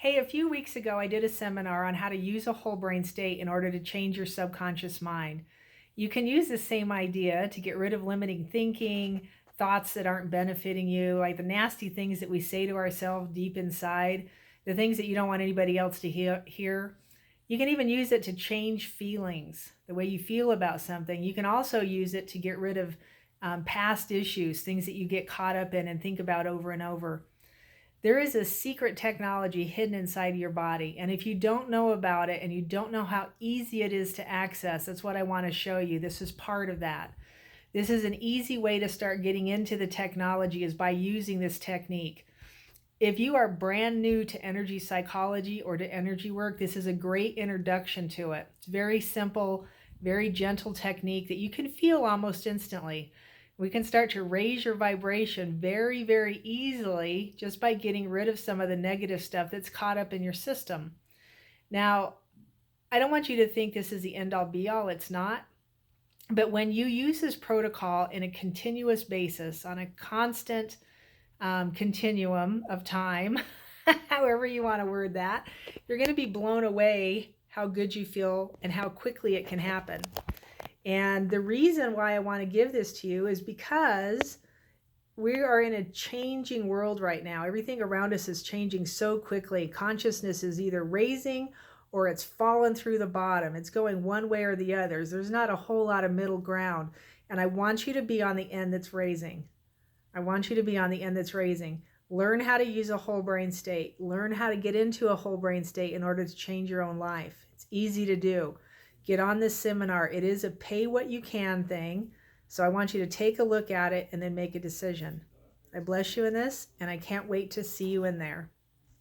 Hey, a few weeks ago, I did a seminar on how to use a whole brain state in order to change your subconscious mind. You can use the same idea to get rid of limiting thinking, thoughts that aren't benefiting you, like the nasty things that we say to ourselves deep inside, the things that you don't want anybody else to hear. You can even use it to change feelings, the way you feel about something. You can also use it to get rid of past issues, things that you get caught up in and think about over and over. There is a secret technology hidden inside your body. And if you don't know about it and you don't know how easy it is to access, that's what I want to show you. This is part of that. This is an easy way to start getting into the technology, is by using this technique. If you are brand new to energy psychology or to energy work, this is a great introduction to it. It's very simple, very gentle technique that you can feel almost instantly. We can start to raise your vibration very, very easily just by getting rid of some of the negative stuff that's caught up in your system. Now, I don't want you to think this is the end-all be-all. It's not. But when you use this protocol in a continuous basis, on a constant continuum of time, however you want to word that, you're going to be blown away how good you feel and how quickly it can happen. And the reason why I want to give this to you is because we are in a changing world right now. Everything around us is changing so quickly. Consciousness is either raising or it's fallen through the bottom. It's going one way or the other. There's not a whole lot of middle ground. And I want you to be on the end that's raising. I want you to be on the end that's raising. Learn how to use a whole brain state. Learn how to get into a whole brain state in order to change your own life. It's easy to do. Get on this seminar. It is a pay what you can thing. So I want you to take a look at it and then make a decision. I bless you in this, and I can't wait to see you in there.